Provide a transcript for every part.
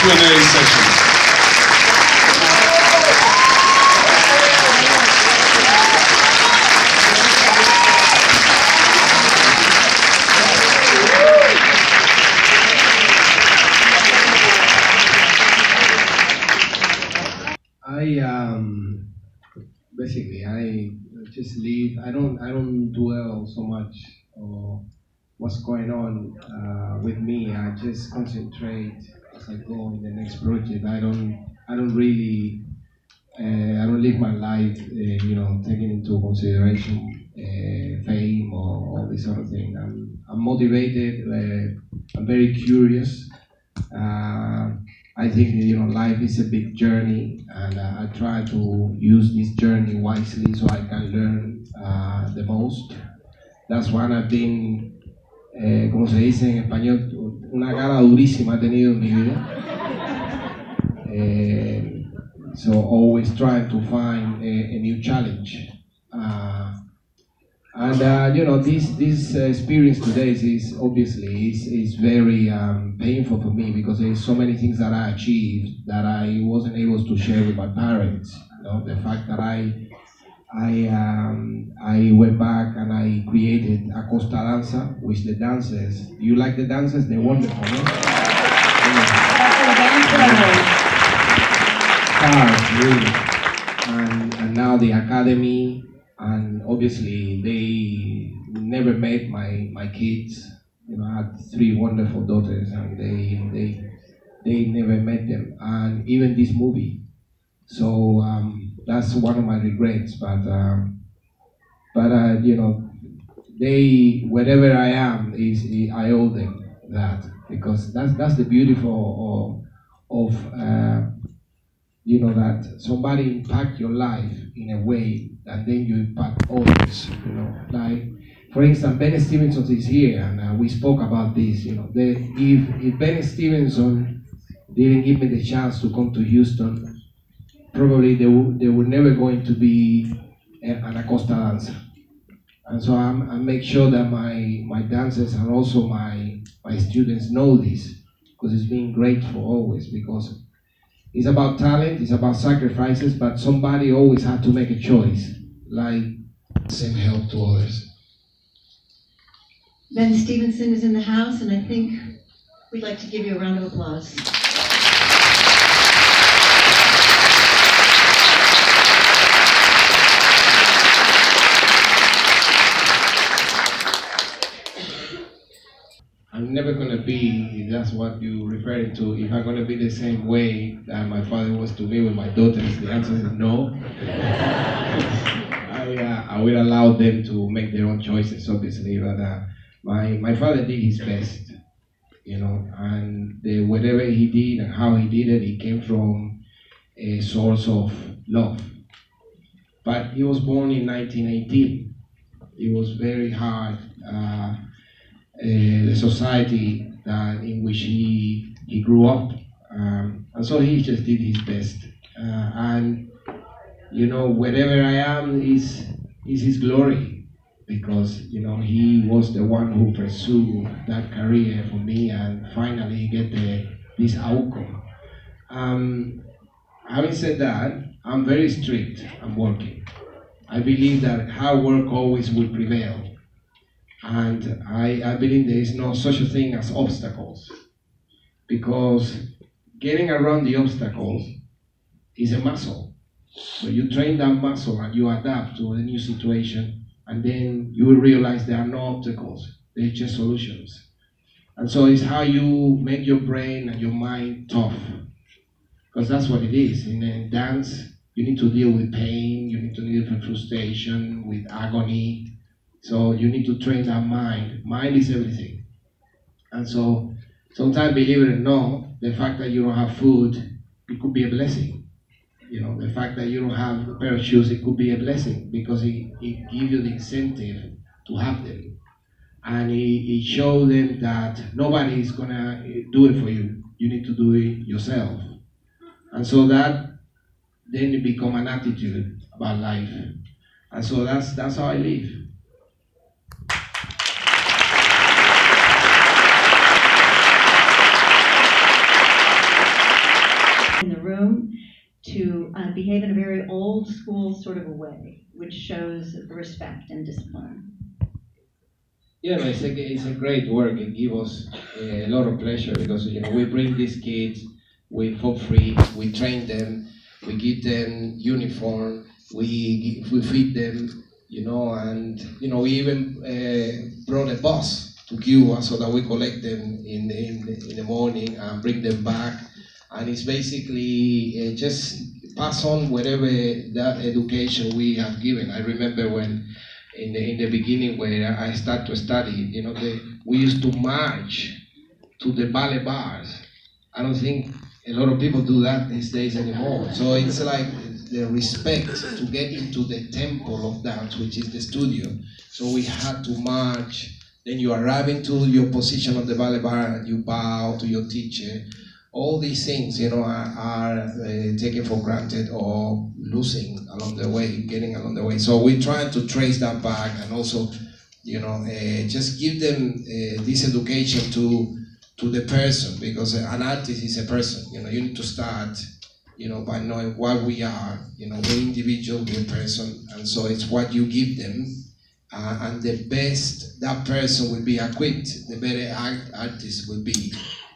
Q&A session. Basically, I just leave. I don't dwell so much on what's going on with me. I just concentrate as I go in the next project. I don't really I don't live my life, taking into consideration fame or all this sort of thing. I'm motivated. I'm very curious. I think life is a big journey, and I try to use this journey wisely so I can learn the most. That's why I've been, como se dice en español, una cara durísima he tenido en mi vida. So always trying to find a new challenge. This experience today is obviously is very painful for me, because there's so many things that I achieved that I wasn't able to share with my parents. The fact that I went back and I created Acosta danza, which the dancers. Do you like the dancers? They're wonderful. No? Really. And now the academy. And obviously, they never met my kids. I had 3 wonderful daughters, and they never met them. And even this movie. So that's one of my regrets. But they, wherever I am, I owe them that, because that's the beautiful of that somebody impact your life in a way, and then you impact others. Like, for instance, Ben Stevenson is here, and we spoke about this. If Ben Stevenson didn't give me the chance to come to Houston, probably they were never going to be an Acosta dancer. And so I make sure that my dancers and also my students know this, because it's been grateful always, because it's about talent, it's about sacrifices, but somebody always had to make a choice, like send help to others. Ben Stevenson is in the house, and I think we'd like to give you a round of applause. I'm never going to be, if that's what you're referring to, if I'm going to be the same way that my father was to me with my daughters. The answer is no. I will allow them to make their own choices, obviously, but my father did his best, and whatever he did and how he did it came from a source of love. But he was born in 1918. It was very hard. The society in which he grew up, and so he just did his best. And wherever I am is his glory, because he was the one who pursued that career for me, and finally get this outcome. Having said that, I'm very strict. I'm working. I believe that hard work always will prevail. And I believe there is no such a thing as obstacles, because getting around the obstacles is a muscle. So you train that muscle and you adapt to a new situation, and then you will realize there are no obstacles, they're just solutions. And so it's how you make your brain and your mind tough, because that's what it is. In dance, you need to deal with pain, you need to deal with frustration, with agony. So you need to train that mind. Mind is everything. And so sometimes, believe it or not, the fact that you don't have food, it could be a blessing. The fact that you don't have a pair of shoes, it could be a blessing, because it gives you the incentive to have them. And it shows them that nobody is going to do it for you. You need to do it yourself. And so that then it becomes an attitude about life. And so that's how I live. school sort of a way, which shows respect and discipline. Yeah, no, it's a great work. It gives us a lot of pleasure because we bring these kids for free. We train them, we give them uniform, we feed them, and we even brought a bus to Cuba so that we collect them in the morning and bring them back. And it's basically just pass on whatever that education we have given. I remember when in the beginning where I started to study, we used to march to the ballet bars. I don't think a lot of people do that these days anymore. So it's like the respect to get into the temple of dance, which is the studio. So we had to march. Then you arrive into your position on the ballet bar and you bow to your teacher. All these things, are taken for granted or losing along the way, getting along the way. So we're trying to trace that back and also, just give them this education to the person, because an artist is a person. You need to start, by knowing what we are. We're individual, we're a person, and so it's what you give them. And the best that person will be equipped, the better artist will be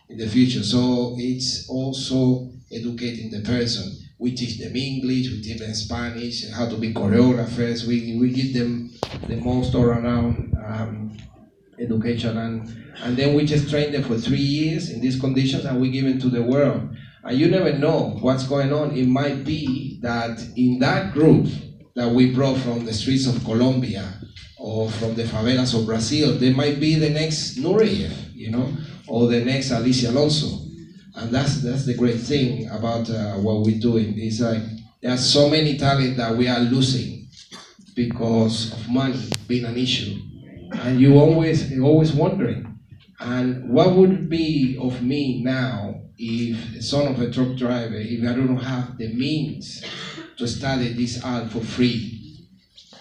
in the future. So it's also educating the person. We teach them English, we teach them Spanish, how to be choreographers. We give them the most all-around education, and then we just train them for 3 years in these conditions, and we give them to the world. And you never know what's going on. It might be that in that group that we brought from the streets of Colombia or from the favelas of Brazil, there might be the next Nureyev, or the next Alicia Alonso. And that's the great thing about what we're doing. It's like there are so many talent that we are losing because of money being an issue. And you're always wondering, and what would it be of me now if a son of a truck driver, if I don't have the means to study this art for free?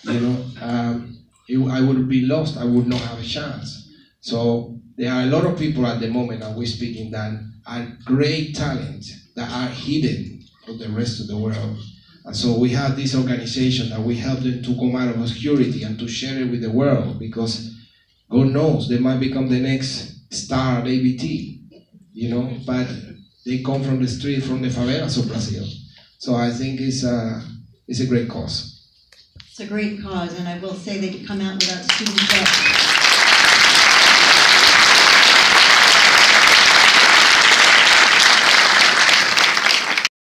I would be lost. I would not have a chance. So there are a lot of people at the moment that we're speaking that are great talent that are hidden from the rest of the world. And so we have this organization that we help them to come out of obscurity and to share it with the world, because God knows they might become the next star at ABT, but they come from the street, from the favelas of Brazil. So I think it's a great cause. It's a great cause, and I will say they come out without student debt.